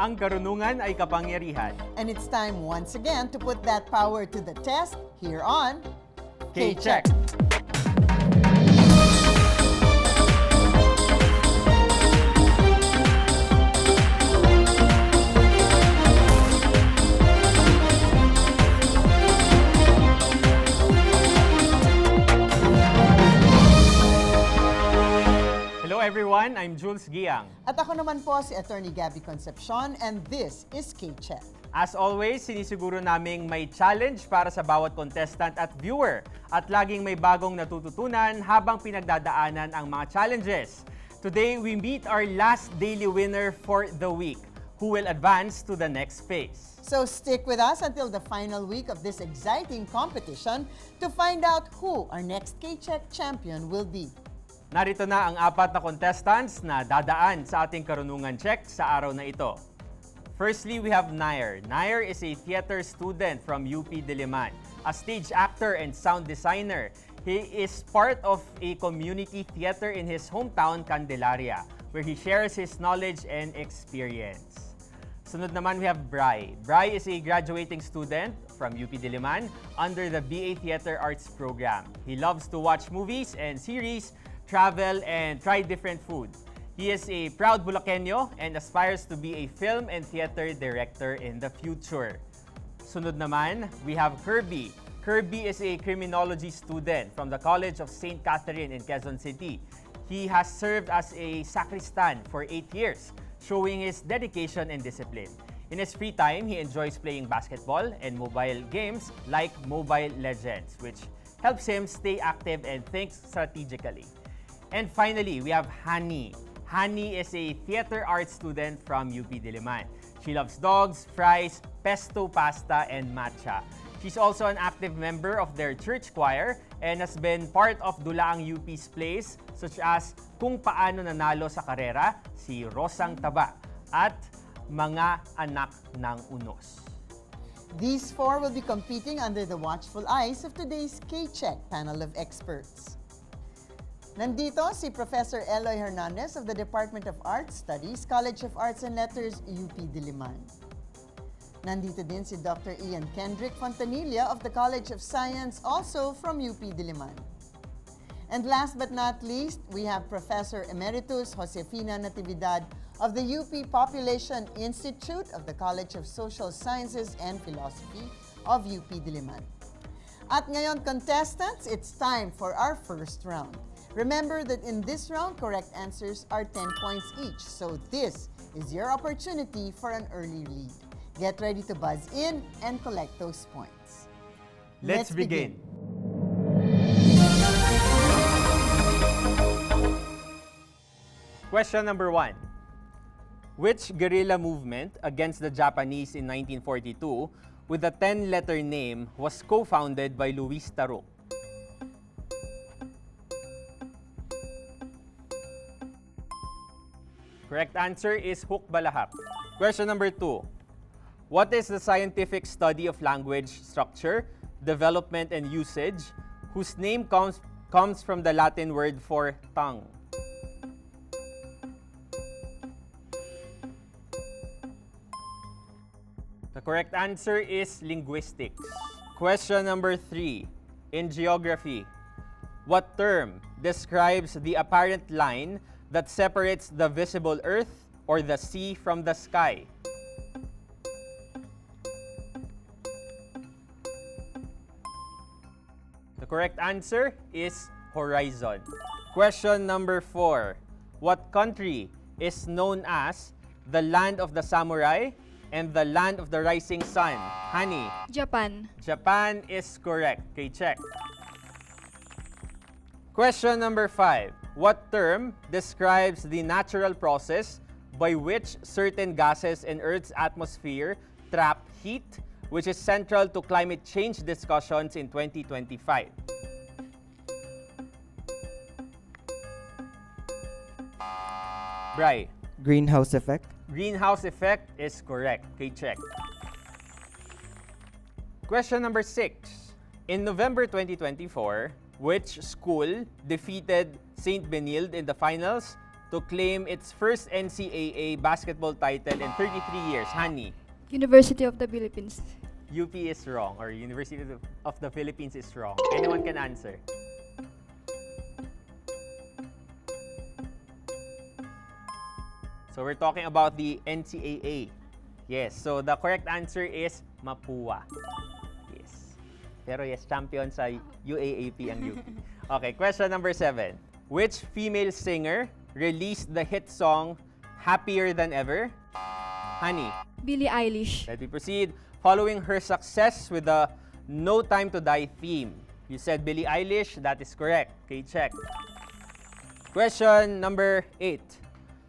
Ang karunungan ay kapangyarihan. And it's time once again to put that power to the test here on K-Check. Hello everyone, I'm Jules Giang. At ako naman po si Attorney Gabby Concepcion and this is K-Check. As always, sinisiguro naming may challenge para sa bawat contestant at viewer at laging may bagong natututunan habang pinagdadaanan ang mga challenges. Today, we meet our last daily winner for the week who will advance to the next phase. So stick with us until the final week of this exciting competition to find out who our next K-Check champion will be. Narito na ang apat na contestants na dadaan sa ating karunungan check sa araw na ito. Firstly, we have Nair. Nair is a theater student from UP Diliman, a stage actor and sound designer. He is part of a community theater in his hometown, Candelaria, where he shares his knowledge and experience. Sunod naman, we have Bri. Bri is a graduating student from UP Diliman under the BA Theater Arts program. He loves to watch movies and series, travel, and try different food. He is a proud Bulakenyo and aspires to be a film and theater director in the future. Sunod naman, we have Kirby. Kirby is a criminology student from the College of St. Catherine in Quezon City. He has served as a sacristan for 8 years, showing his dedication and discipline. In his free time, he enjoys playing basketball and mobile games like Mobile Legends, which helps him stay active and think strategically. And finally, we have Hani. Hani is a theater arts student from UP Diliman. She loves dogs, fries, pesto pasta, and matcha. She's also an active member of their church choir and has been part of Dulaang UP's plays such as Kung Paano Nanalo sa Karera, si Rosang Taba, at Mga Anak ng Unos. These four will be competing under the watchful eyes of today's K-Check panel of experts. Nandito si Professor Eloy Hernandez of the Department of Arts Studies, College of Arts and Letters, UP Diliman. Nandito din si Dr. Ian Kendrick Fontanilla of the College of Science, also from UP Diliman. And last but not least, we have Professor Emeritus Josefina Natividad of the UP Population Institute of the College of Social Sciences and Philosophy of UP Diliman. At ngayon, contestants, it's time for our first round. Remember that in this round, correct answers are 10 points each. So this is your opportunity for an early lead. Get ready to buzz in and collect those points. Let's begin. Question number 1. Which guerrilla movement against the Japanese in 1942 with a 10-letter name was co-founded by Luis Taruk? Correct answer is Hukbalahap. Question number 2. What is the scientific study of language structure, development, and usage whose name comes from the Latin word for tongue? The correct answer is linguistics. Question number 3. In geography, what term describes the apparent line that separates the visible earth or the sea from the sky? The correct answer is horizon. Question number 4. What country is known as the land of the samurai and the land of the rising sun? Hani. Japan. Japan is correct. Okay, check. Question number 5. What term describes the natural process by which certain gases in Earth's atmosphere trap heat, which is central to climate change discussions in 2025? Bri. Greenhouse effect. Greenhouse effect is correct. Okay, check. Question number 6. In November 2024, which school defeated St. Benilde in the finals to claim its first NCAA basketball title in 33 years? Honey, University of the Philippines. UP is wrong, or University of the Philippines is wrong. Anyone can answer. So we're talking about the NCAA. Yes, so the correct answer is Mapua. Yes. Pero yes, champion sa UAAP ang UP. Okay, question number 7. Which female singer released the hit song Happier Than Ever? Honey, Billie Eilish. let me proceed. Following her success with the No Time to Die theme, you said Billie Eilish. That is correct. Okay, check. Question number 8.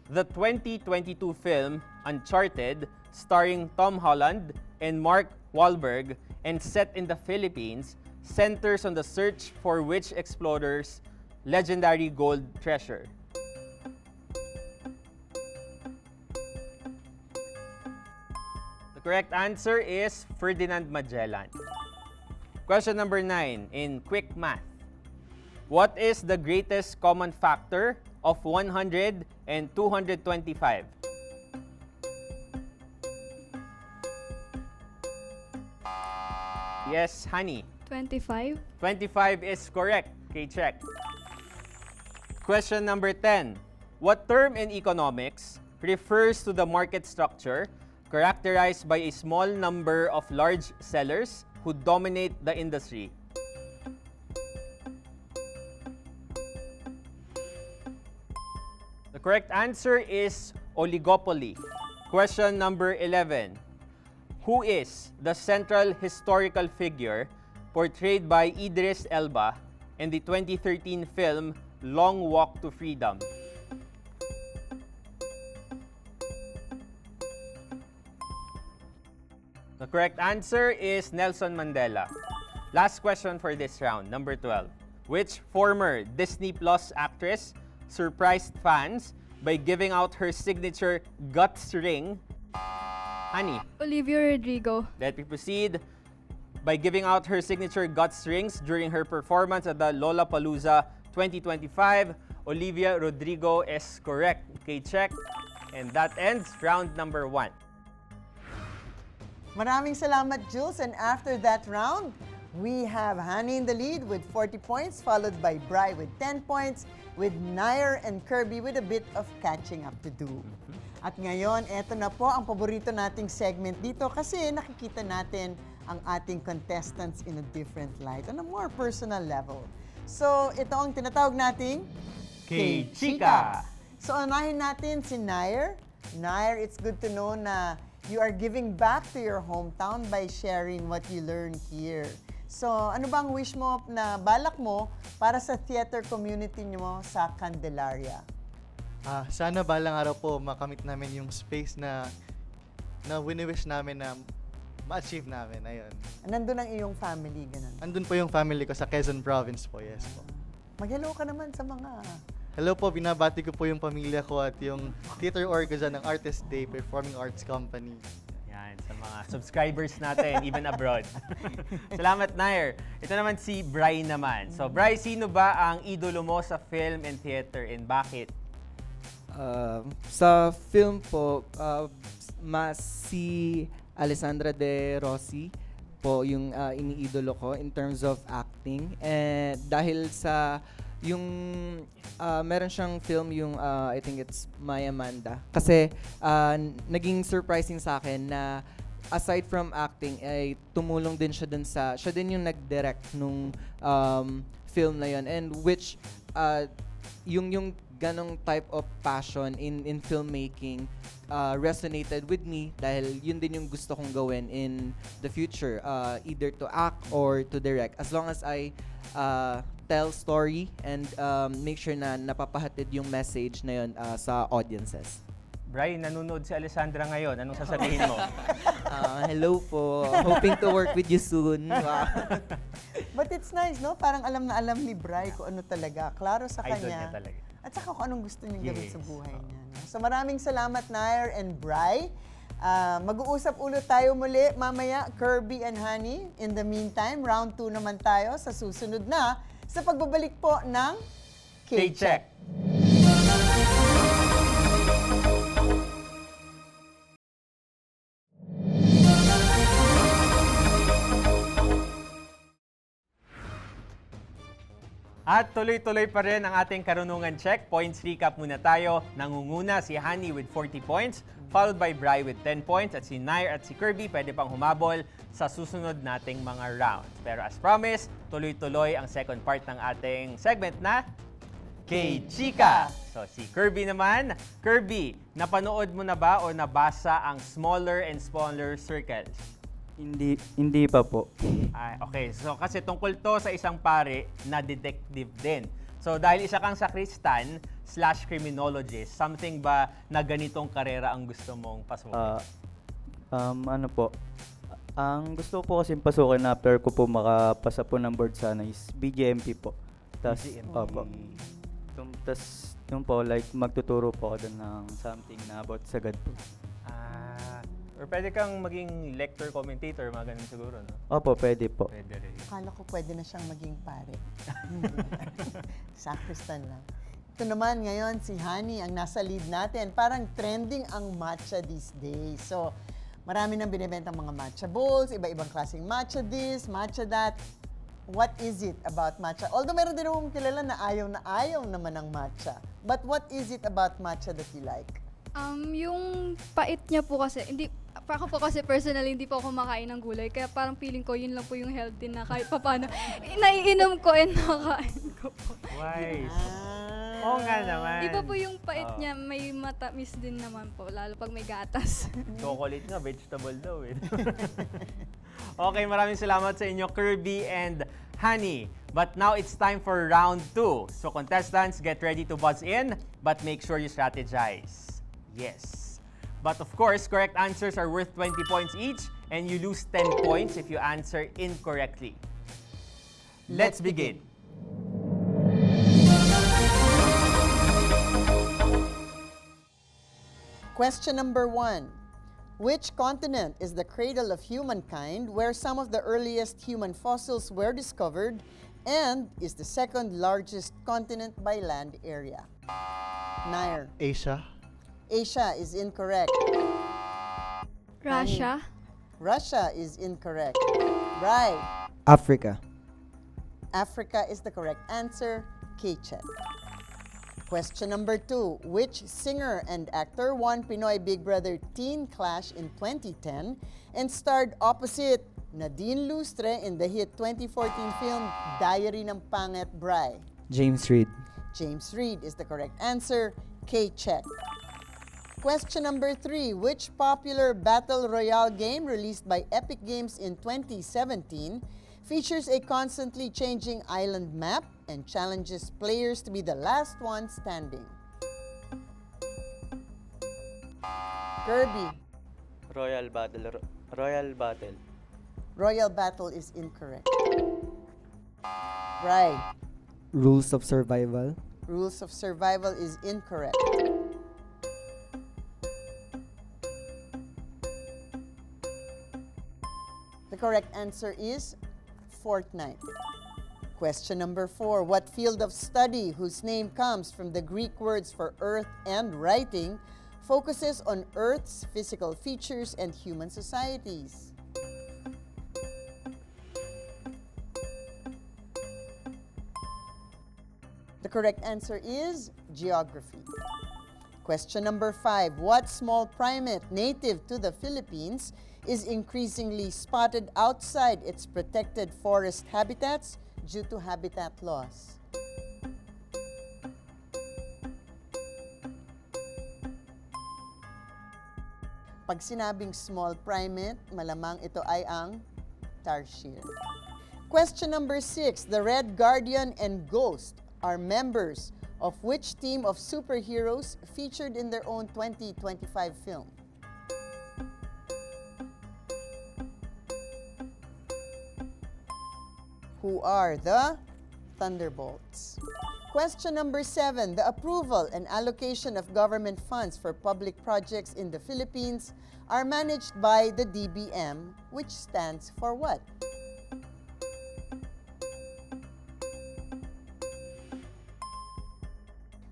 The 2022 film Uncharted, starring Tom Holland and Mark Wahlberg and set in the Philippines, centers on the search for which explorer's legendary gold treasure? The correct answer is Ferdinand Magellan. Question number 9 in quick math. What is the greatest common factor of 100 and 225? Yes, Honey. 25. 25 is correct. Okay, check. Question number 10. What term in economics refers to the market structure characterized by a small number of large sellers who dominate the industry? The correct answer is oligopoly. Question number 11. Who is the central historical figure portrayed by Idris Elba in the 2013 film Long Walk to Freedom? The correct answer is Nelson Mandela. Last question for this round, number 12. Which former Disney Plus actress surprised fans by giving out her signature guts ring? Honey, Olivia Rodrigo. let me proceed. By giving out her signature guts rings during her performance at the Lollapalooza 2025, Olivia Rodrigo is correct. Okay, check. And that ends round number 1. Maraming salamat, Jules. And after that round, we have Hani in the lead with 40 points, followed by Bri with 10 points, with Nair and Kirby with a bit of catching up to do. At ngayon, eto na po ang paborito nating segment dito kasi nakikita natin ang ating contestants in a different light, on a more personal level. So, ito ang tinatawag nating K-Chika. So, unahin natin si Nair. Nair, it's good to know na you are giving back to your hometown by sharing what you learn here. So, ano bang wish mo na balak mo para sa theater community mo sa Candelaria? Sana balang araw po makamit namin yung space na wini-wish namin na ma-achieve namin. Ayun. Nandun ang iyong family, ganun. Andun po yung family ko sa Quezon Province po, yes po. Mag-hello ka naman sa mga... Hello po, binabati ko po yung pamilya ko at yung theater org dyan ng Artist Day Performing Arts Company. Yan, sa mga subscribers natin, even abroad. Salamat, Nair. Ito naman si Bri naman. So, Bri, sino ba ang idolo mo sa film and theater and bakit? Sa film po, mas si Alessandra De Rossi po yung iniidolo ko in terms of acting. And dahil sa yung meron siyang film yung I think it's My Amanda. Kasi naging surprising sa akin na aside from acting ay tumulong din siya dun sa siya din yung nag-direct nung film na yon, and which yung ganong type of passion in filmmaking resonated with me dahil yun din yung gusto kong gawin in the future, either to act or to direct, as long as I tell story and make sure na napapahatid yung message na yun sa audiences. Bri, nanonood si Alessandra ngayon. Anong sasabihin mo? Hello po. Hoping to work with you soon. But it's nice, no? Parang alam na alam ni Bri kung ano talaga. Klaro sa Idol kanya. niya talaga. At saka kung anong gusto niyang gawin Yes. sa buhay niya. No? So maraming salamat, Nair and Bri. Mag-uusap ulit tayo muli mamaya, Kirby and Honey. In the meantime, round 2 naman tayo sa susunod na sa pagbabalik po ng K-Check. K-Check. At tuloy-tuloy pa rin ang ating karunungan check. Points recap muna tayo. Nangunguna si Hani with 40 points, followed by Bri with 10 points, at si Nair at si Kirby pwede pang humabol sa susunod nating mga rounds. Pero as promised, tuloy-tuloy ang second part ng ating segment na K-Chika. So si Kirby naman. Kirby, napanood mo na ba o nabasa ang Smaller and Smaller Circles? Hindi pa po. Ay, okay. So kasi tungkol to sa isang pare na detective din. So dahil isa kang sakristan / criminologist, something ba na ganitong karera ang gusto mong pasukin? Ano po? Ang gusto ko po kasi pasukin after ko po makapasa po ng board sana is BGMP po. Tas, BGMP. opo. Tas, yun po, like magtuturo po ako doon ng something na about sagad po. Or pwede kang maging lector commentator, mga ganun siguro, no? Opo, pwede po. Pwede rin. Akala ko pwede na siyang maging pare. Sacristan lang. Ito naman ngayon, si Hani ang nasa lead natin. Parang trending ang matcha these days. So, marami nang binibentang mga matcha bowls, iba-ibang klaseng matcha this, matcha that. What is it about matcha? Although meron din akong kilala na ayaw naman ng matcha. But what is it about matcha that you like? Yung pait niya po kasi, ako po kasi personally, hindi po ako kumakain ng gulay. Kaya parang feeling ko, yun lang po yung healthy na kahit papano, naiinom ko and nakakain ko po. Wise. Oo nga naman. Iba po yung pait niya, may matamis din naman po, lalo pag may gatas. Chocolate nga, vegetable daw eh. Okay, maraming salamat sa inyo, Kirby and Hani. But now it's time for round 2. So contestants, get ready to buzz in, but make sure you strategize. Yes. But of course, correct answers are worth 20 points each, and you lose 10 points if you answer incorrectly. Let's begin. Question number 1. Which continent is the cradle of humankind, where some of the earliest human fossils were discovered, and is the second largest continent by land area? Nair. Asia. Asia is incorrect. Russia. Russia is incorrect. Right. Africa. Africa is the correct answer. K-check. Question number 2. Which singer and actor won Pinoy Big Brother Teen Clash in 2010 and starred opposite Nadine Lustre in the hit 2014 film Diary ng Pangit Bri? James Reid. James Reid is the correct answer. K-check. Question number 3. Which popular battle royale game released by Epic Games in 2017 features a constantly changing island map and challenges players to be the last one standing? Kirby. Royal Battle. Royal Battle. Royal Battle is incorrect. Right. Rules of Survival. Rules of Survival is incorrect. The correct answer is Fortnite. Question number 4. What field of study, whose name comes from the Greek words for earth and writing, focuses on Earth's physical features and human societies? The correct answer is geography. Question number 5. What small primate native to the Philippines is increasingly spotted outside its protected forest habitats due to habitat loss? Pag sinabing small primate, malamang ito ay ang tarsier. Question number 6. The Red Guardian and Ghost are members of which team of superheroes featured in their own 2025 film? Who are the Thunderbolts? Question number 7. The approval and allocation of government funds for public projects in the Philippines are managed by the DBM, which stands for what?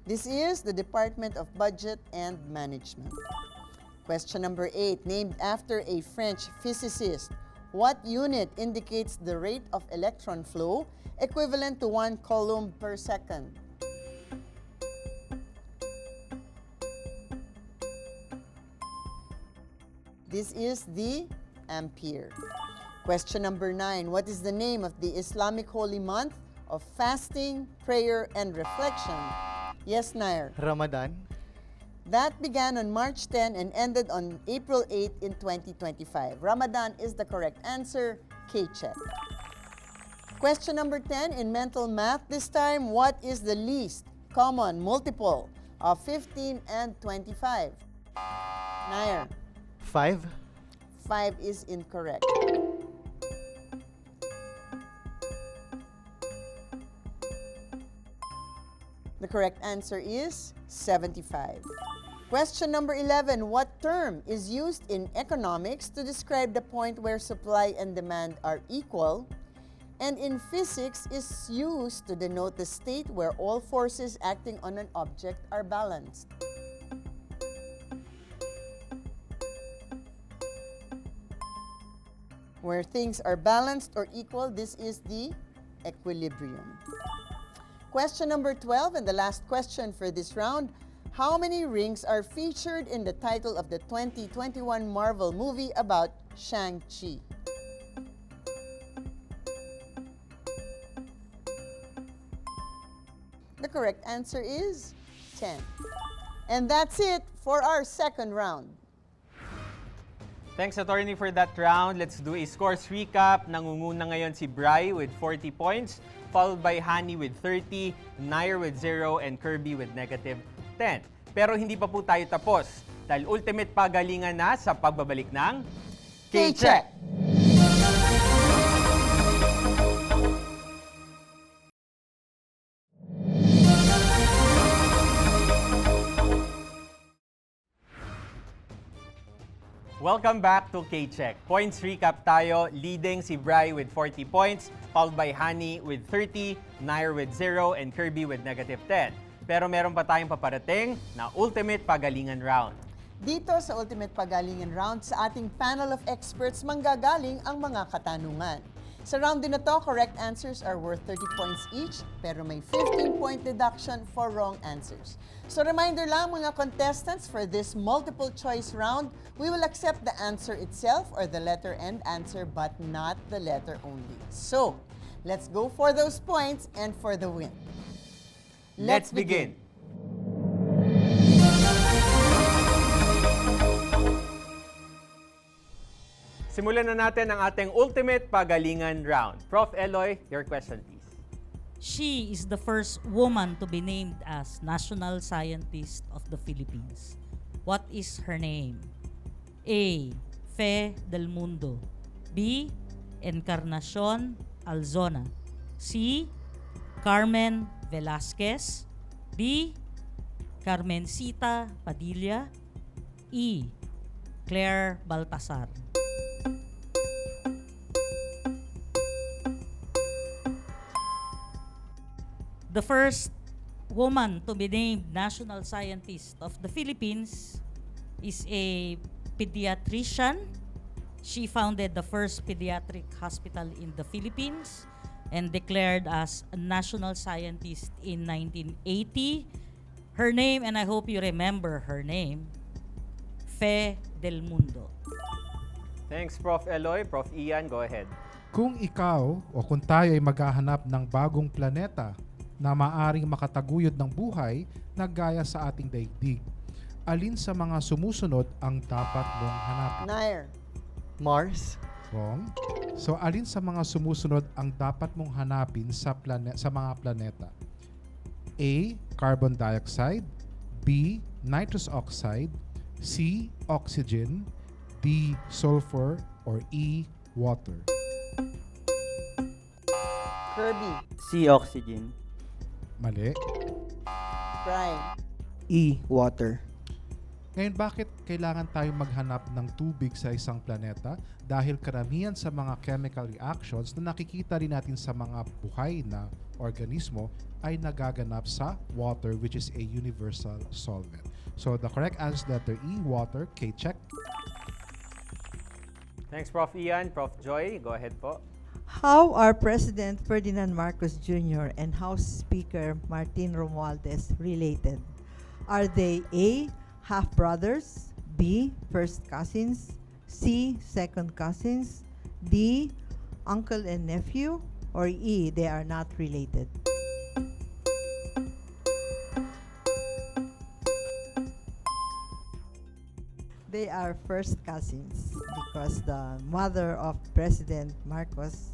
This is the Department of Budget and Management. Question number 8. Named after a French physicist, What unit indicates the rate of electron flow equivalent to 1 coulomb per second? This is the ampere. Question number 9. What is the name of the Islamic holy month of fasting, prayer, and reflection? Yes, Nair. Ramadan. That began on March 10 and ended on April 8 in 2025. Ramadan is the correct answer. K-check. Question number 10 in mental math this time. What is the least common multiple of 15 and 25? Nair. 5. 5 is incorrect. The correct answer is 75. Question number 11. What term is used in economics to describe the point where supply and demand are equal, and in physics is used to denote the state where all forces acting on an object are balanced? Where things are balanced or equal, this is the equilibrium. Question number 12 and the last question for this round. How many rings are featured in the title of the 2021 Marvel movie about Shang-Chi? The correct answer is 10. And that's it for our second round. Thanks, attorney, for that round. Let's do a scores recap. Nangunguna ngayon si Bri with 40 points, followed by Hani with 30, Nair with 0, and Kirby with negative 10. Pero hindi pa po tayo tapos dahil ultimate pagalingan na sa pagbabalik ng K-Check! Welcome back to K-Check. Points recap tayo. Leading si Bri with 40 points, followed by Hani with 30, Nair with 0, and Kirby with negative 10. Pero meron pa tayong paparating na ultimate pagalingan round. Dito sa Ultimate Pagalingan Round, sa ating panel of experts, manggagaling ang mga katanungan. Sa round din na to, correct answers are worth 30 points each, pero may 15-point deduction for wrong answers. So reminder lang mga contestants, for this multiple choice round, we will accept the answer itself or the letter and answer, but not the letter only. So, let's go for those points and for the win. Let's begin. Simulan na natin ang ating ultimate pagalingan round. Prof. Eloy, your question please. She is the first woman to be named as National Scientist of the Philippines. What is her name? A. Fe del Mundo. B. Encarnacion Alzona. C. Carmen Velasquez. D. Carmencita Padilla. E. Claire Baltasar. The first woman to be named National Scientist of the Philippines is a pediatrician. She founded the first pediatric hospital in the Philippines and declared as a national scientist in 1980. Her name, and I hope you remember her name, Fe del Mundo. Thanks, Prof. Eloy. Prof. Ian, go ahead. Kung ikaw o kung tayo ay maghahanap ng bagong planeta na maaring makataguyod ng buhay na gaya sa ating daigdig, alin sa mga sumusunod ang dapat mong hanapin? Nair. Mars. Wrong. So alin sa mga sumusunod ang dapat mong hanapin sa mga planeta? A. Carbon dioxide. B. Nitrous oxide. C. Oxygen. D. Sulfur. Or E. Water. Kirby. C. Oxygen. Mali. Brian. E. Water. Ngayon, bakit kailangan tayong maghanap ng tubig sa isang planeta? Dahil karamihan sa mga chemical reactions na nakikita rin natin sa mga buhay na organismo ay nagaganap sa water, which is a universal solvent. So the correct answer, letter E, water. K-check. Thanks, Prof. Ian. Prof. Joy, go ahead po. How are President Ferdinand Marcos Jr. and House Speaker Martin Romualdez related? Are they A, half-brothers, B, first cousins, C, second cousins, D, uncle and nephew, or E, they are not related? They are first cousins because the mother of President Marcos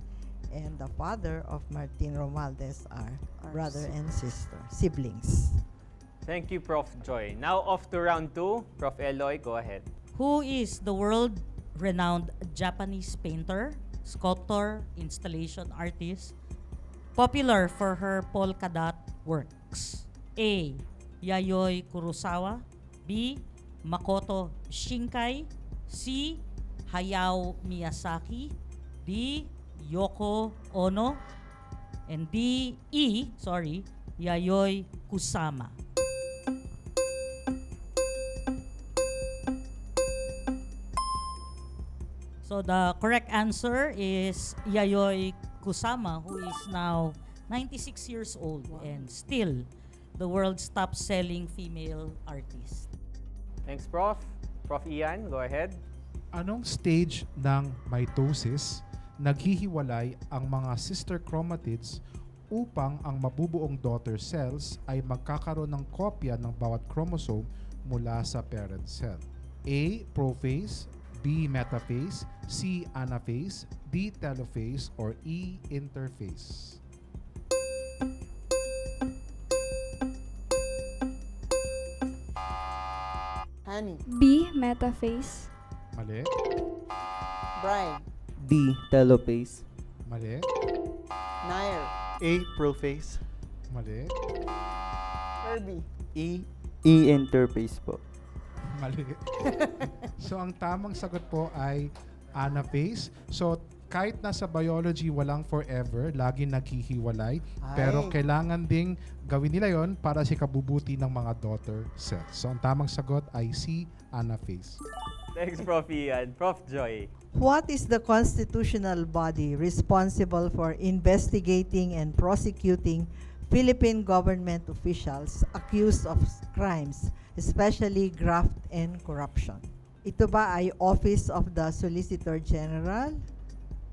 and the father of Martin Romualdez are brother and sister, siblings. Thank you, Prof. Joy. Now off to round 2. Prof. Eloy, go ahead. Who is the world-renowned Japanese painter, sculptor, installation artist, popular for her polka dot works? A. Yayoi Kurosawa. B. Makoto Shinkai. C. Hayao Miyazaki. D. Yoko Ono. And D. Yayoi Kusama. So the correct answer is Yayoi Kusama, who is now 96 years old and still the world's top-selling female artist. Thanks, Prof. Prof. Ian, go ahead. Anong stage ng mitosis naghihiwalay ang mga sister chromatids upang ang mabubuong daughter cells ay magkakaroon ng kopya ng bawat chromosome mula sa parent cell? A. Prophase, B. Metaphase, C. Anaphase, D. Telophase, or E. Interphase? Honey, B, metaphase. Mali. Brian, D, telophase. Mali. Nair, A, prophase. Mali. Kirby, E interface po. Mali. So ang tamang sagot po ay anaphase. So kahit nasa biology walang forever, lagi naghihiwalay, pero Ay. kailangan ding gawin nila yon para sa kabubuti ng mga daughter cells. So ang tamang sagot ay C, anaphase. Thanks, Prof. Ian. Prof. Joy. What is the constitutional body responsible for investigating and prosecuting Philippine government officials accused of crimes, especially graft and corruption? Ito ba ay Office of the Solicitor General,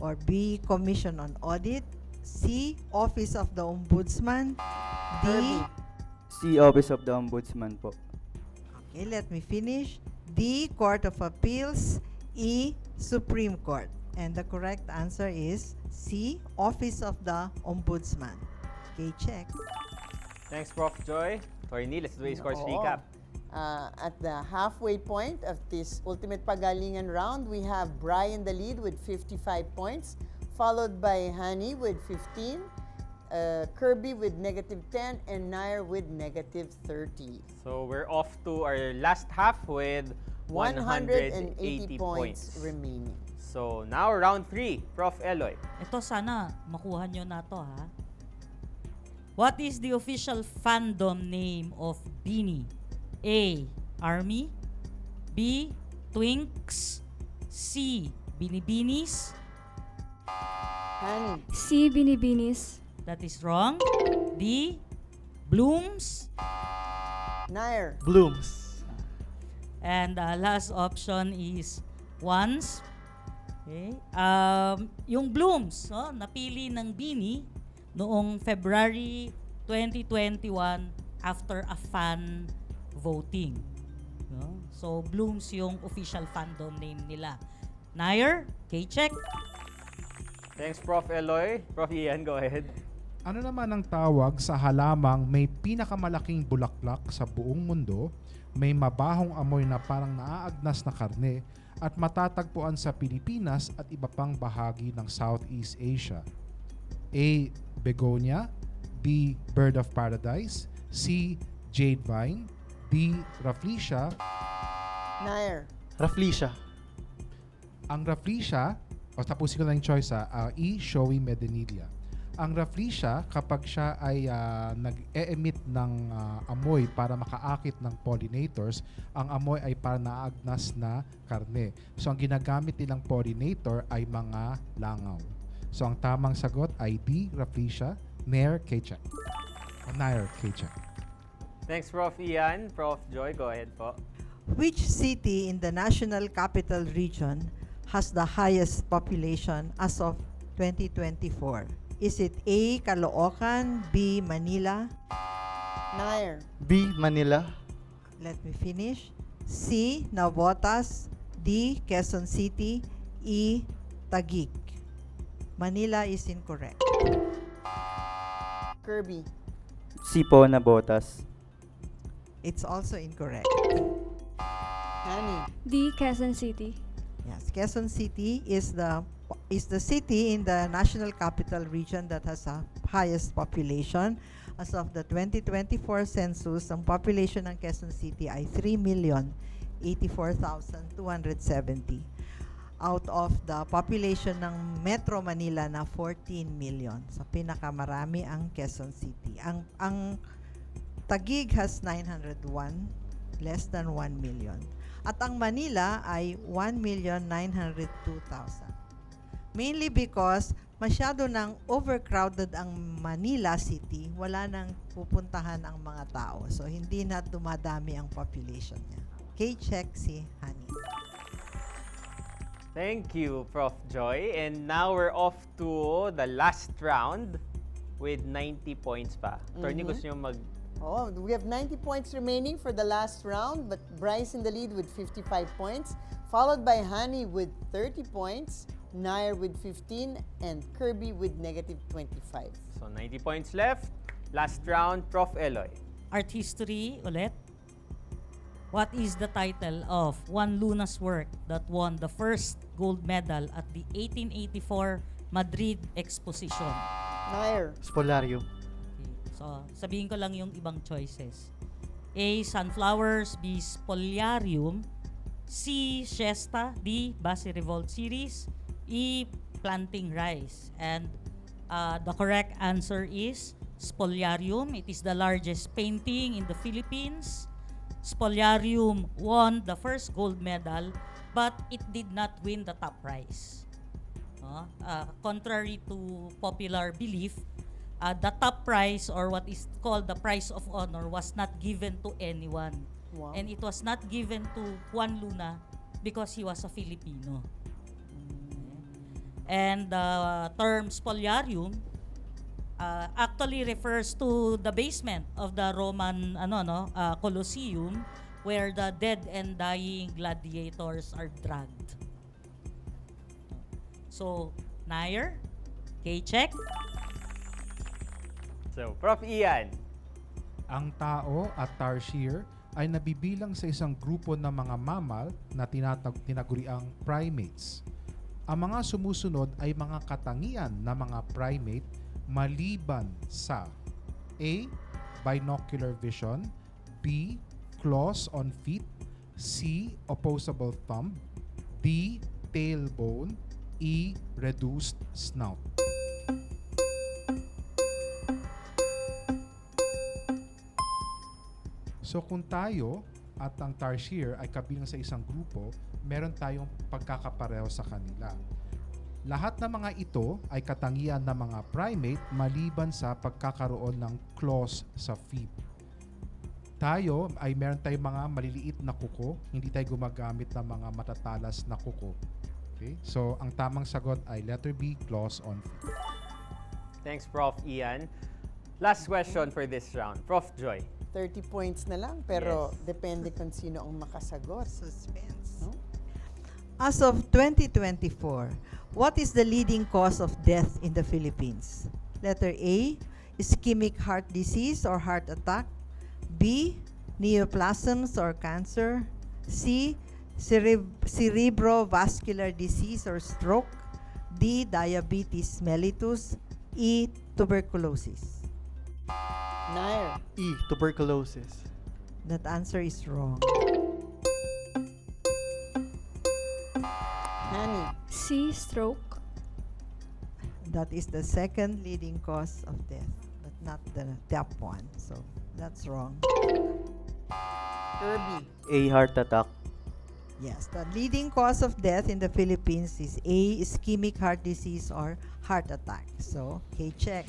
or B, Commission on Audit, C, Office of the Ombudsman, D, Kirby, C, Office of the Ombudsman po. okay, let me finish, D, Court of Appeals, E, Supreme Court. And the correct answer is C, Office of the Ombudsman. Okay, check. Thanks, Prof. Joy. Attorney, let's do a scores Oo. recap. At the halfway point of this ultimate pagalingan round, we have Brian the lead with 55 points, followed by Hani with 15, Kirby with -10, and Nair with -30. So we're off to our last half with 180 points. remaining. So now round 3, Prof. Eloy. Ito sana makuha nyo na to, ha. What is the official fandom name of Beanie? A. Army. B. Twinks. C. Binibinis. Hani, C, binibinis. That is wrong. D. Blooms. Nair, Blooms. And the last option is ones. Okay. Yung Blooms, no, napili ng Beanie noong February 2021 after a fan voting. No? So, Blooms yung official fandom name nila. Nair, K-check. Thanks, Prof. Eloy. Prof. Ian, go ahead. Ano naman ang tawag sa halamang may pinakamalaking bulaklak sa buong mundo, may mabahong amoy na parang naaagnas na karne, at matatagpuan sa Pilipinas at iba pang bahagi ng Southeast Asia? A. Begonia, B. Bird of Paradise, C. Jade Vine, D. Rafflesia. Nair, Rafflesia. Ang Rafflesia, o tapusin ko na yung choice E. Showy Medenilia. Ang rafflesia, kapag siya ay nag-e-emit ng amoy para makaakit ng pollinators, ang amoy ay para naagnas na karne. So ang ginagamit nilang pollinator ay mga langaw. So ang tamang sagot ay D, rafflesia, Nair, K-check. Nair, K-check. Thanks, Prof. Ian. Prof. Joy, go ahead po. Which city in the National Capital Region has the highest population as of 2024? Is it A, Caloocan, B, Manila? Nair. B, Manila. Let me finish. C, Navotas, D, Quezon City, E, Taguig. Manila is incorrect. Kirby. C po na botas. It's also incorrect. Hani. D, Quezon City. Yes, Quezon City is the city in the National Capital Region that has the highest population. As of the 2024 census, ang population ng Quezon City ay 3,084,270. Out of the population ng Metro Manila na 14 million. So pinakamarami ang Quezon City. Ang Taguig has 901, less than 1 million. At ang Manila ay 1,902,000. Mainly because masyado nang overcrowded ang Manila City, wala nang pupuntahan ang mga tao. So, hindi na dumadami ang population niya. K-check si Honey. Thank you, Prof. Joy. And now we're off to the last round with 90 points pa. Attorney, gusto nyo mag... Oh, we have 90 points remaining for the last round, but Bryce in the lead with 55 points, followed by Hani with 30 points, Nair with 15, and Kirby with negative 25. So 90 points left. Last round, Prof. Eloy. Art history ulit. What is the title of Juan Luna's work that won the first gold medal at the 1884 Madrid Exposition? Nair. Spolarium. Okay. So, sabihin ko lang yung ibang choices. A. Sunflowers. B. Spoliarium. C. Siesta. D. Basi Revolt Series. E. Planting Rice. And the correct answer is Spoliarium. It is the largest painting in the Philippines. Spoliarium won the first gold medal, but it did not win the top prize. Contrary to popular belief, the top prize, or what is called the prize of honor, was not given to anyone. Wow. And it was not given to Juan Luna because he was a Filipino. And the term spoliarium actually refers to the basement of the Roman Colosseum, where the dead and dying gladiators are dragged. So, Nair, K-check. So, Prof. Ian. Ang tao at tarsier ay nabibilang sa isang grupo ng mga mammal na tinaguriang primates. Ang mga sumusunod ay mga katangian ng mga primate maliban sa A. Binocular vision, B. Claws on feet, C. Opposable thumb, D. Tailbone, E. Reduced snout. So kung tayo at ang tarsier ay kabilang sa isang grupo, meron tayong pagkakapareho sa kanila. Lahat ng mga ito ay katangian ng mga primate maliban sa pagkakaroon ng claws sa feet. Tayo ay meron tayong mga maliliit na kuko, hindi tayo gumagamit ng mga matatalas na kuko. Okay? So ang tamang sagot ay letter B, claws on feet. Thanks, Prof. Ian. Last question for this round. Prof. Joy. 30 points na lang, pero Yes. depende kung sino ang makasagot. Suspense. No? As of 2024, what is the leading cause of death in the Philippines? Letter A, ischemic heart disease or heart attack. B, neoplasms or cancer. C, cerebrovascular disease or stroke. D, diabetes mellitus. E, tuberculosis. Nair. E. Tuberculosis. That answer is wrong. Hani. C, stroke. that is the second leading cause of death, but not the top one. So that's wrong. Kirby. A, heart attack. Yes, the leading cause of death in the Philippines is A, ischemic heart disease or heart attack. So, okay, check.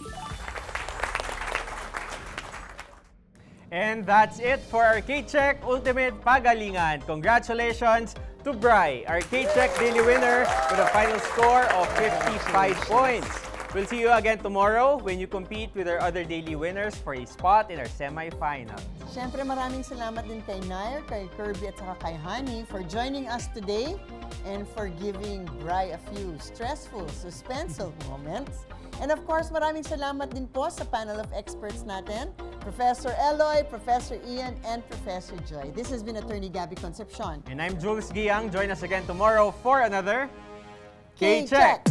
And that's it for our K-Check Ultimate Pagalingan. Congratulations to Bri, our K-Check daily winner with a final score of 55 points. We'll see you again tomorrow when you compete with our other daily winners for a spot in our semifinal. Siyempre, maraming salamat din kay Nair, kay Kirby at saka kay Honey for joining us today and for giving Bri a few stressful, suspenseful moments. And of course, maraming salamat din po sa panel of experts natin, Professor Eloy, Professor Ian, and Professor Joy. This has been Attorney Gabby Concepcion. And I'm Jules Giang. Join us again tomorrow for another K-Check!